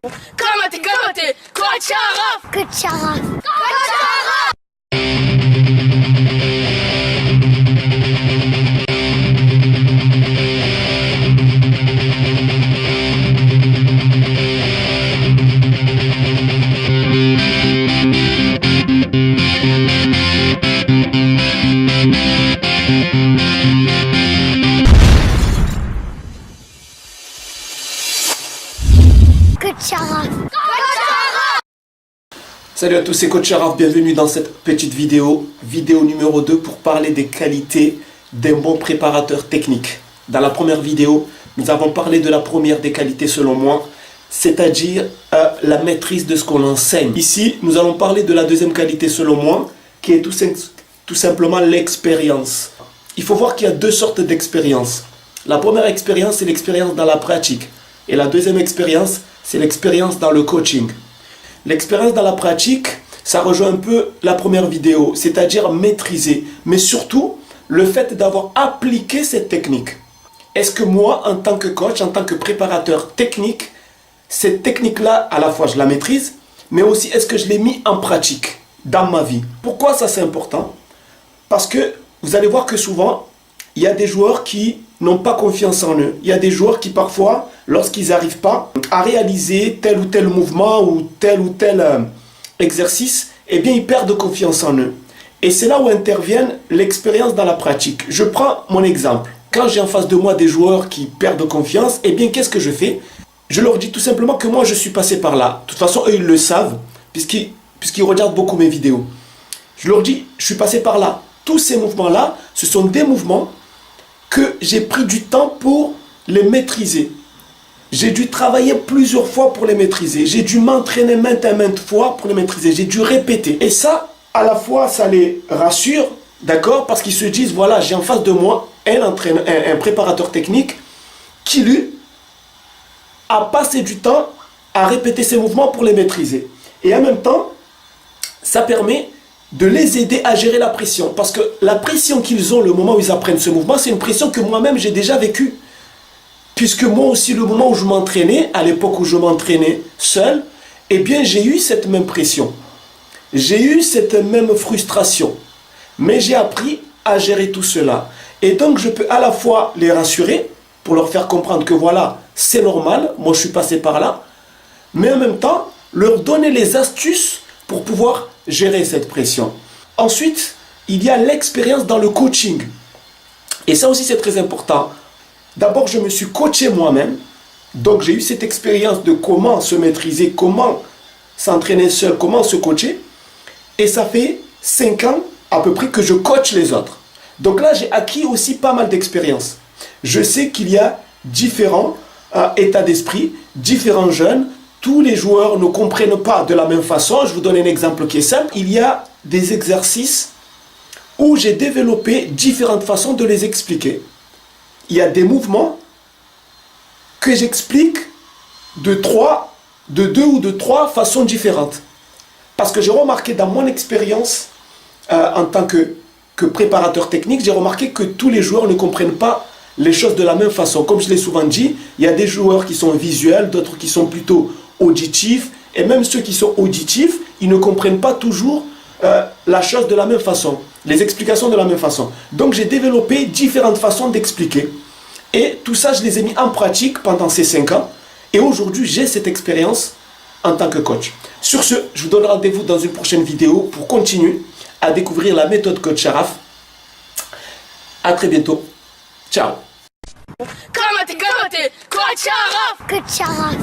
Kamate, Coach Sharaf. Salut à tous, c'est Coach Sharaf, bienvenue dans cette petite vidéo numéro 2 pour parler des qualités d'un bon préparateur technique. Dans la première vidéo, nous avons parlé de la première des qualités selon moi, c'est-à-dire la maîtrise de ce qu'on enseigne. Ici, nous allons parler de la deuxième qualité selon moi, qui est tout simplement l'expérience. Il faut voir qu'il y a deux sortes d'expériences. La première expérience, c'est l'expérience dans la pratique. Et la deuxième expérience, c'est l'expérience dans le coaching. L'expérience dans la pratique, ça rejoint un peu la première vidéo, c'est-à-dire maîtriser, mais surtout le fait d'avoir appliqué cette technique. Est-ce que moi, en tant que coach, en tant que préparateur technique, cette technique-là, à la fois je la maîtrise, mais aussi est-ce que je l'ai mis en pratique dans ma vie? Pourquoi ça c'est important? Parce que vous allez voir que souvent, il y a des joueurs qui n'ont pas confiance en eux. Il y a des joueurs qui parfois, lorsqu'ils n'arrivent pas à réaliser tel ou tel mouvement ou tel exercice, eh bien ils perdent confiance en eux. Et c'est là où intervient l'expérience dans la pratique. Je prends mon exemple. Quand j'ai en face de moi des joueurs qui perdent confiance, eh bien qu'est-ce que je fais? Je leur dis tout simplement que moi je suis passé par là. De toute façon, eux ils le savent, puisqu'ils regardent beaucoup mes vidéos. Je leur dis, je suis passé par là. Tous ces mouvements-là, ce sont des mouvements que j'ai pris du temps pour les maîtriser. J'ai dû travailler plusieurs fois pour les maîtriser. J'ai dû m'entraîner maintes fois pour les maîtriser. J'ai dû répéter. Et ça, à la fois, ça les rassure, d'accord? Parce qu'ils se disent, voilà, j'ai en face de moi un préparateur technique qui, lui, a passé du temps à répéter ces mouvements pour les maîtriser. Et en même temps, ça permet de les aider à gérer la pression. Parce que la pression qu'ils ont le moment où ils apprennent ce mouvement, c'est une pression que moi-même j'ai déjà vécue. Puisque moi aussi, le moment où je m'entraînais, à l'époque où je m'entraînais seul, eh bien j'ai eu cette même pression. J'ai eu cette même frustration. Mais j'ai appris à gérer tout cela. Et donc je peux à la fois les rassurer, pour leur faire comprendre que voilà, c'est normal, moi je suis passé par là, mais en même temps, leur donner les astuces pour pouvoir gérer cette pression. Ensuite, il y a l'expérience dans le coaching. Et ça aussi, c'est très important. D'abord, je me suis coaché moi-même. Donc, j'ai eu cette expérience de comment se maîtriser, comment s'entraîner seul, comment se coacher. Et ça fait 5 ans à peu près que je coach les autres. Donc là, j'ai acquis aussi pas mal d'expérience. Je sais qu'il y a différents états d'esprit, différents jeunes. Tous les joueurs ne comprennent pas de la même façon. Je vous donne un exemple qui est simple. Il y a des exercices où j'ai développé différentes façons de les expliquer. Il y a des mouvements que j'explique de 2 ou de 3 façons différentes. Parce que j'ai remarqué dans mon expérience en tant que préparateur technique, j'ai remarqué que tous les joueurs ne comprennent pas les choses de la même façon. Comme je l'ai souvent dit, il y a des joueurs qui sont visuels, d'autres qui sont plutôt auditifs, et même ceux qui sont auditifs, ils ne comprennent pas toujours la chose de la même façon, les explications de la même façon. Donc j'ai développé différentes façons d'expliquer, et tout ça je les ai mis en pratique pendant ces 5 ans, et aujourd'hui j'ai cette expérience en tant que coach. Sur ce, je vous donne rendez-vous dans une prochaine vidéo pour continuer à découvrir la méthode Coach Sharaf. À très bientôt, ciao. Kamate, Coach Sharaf.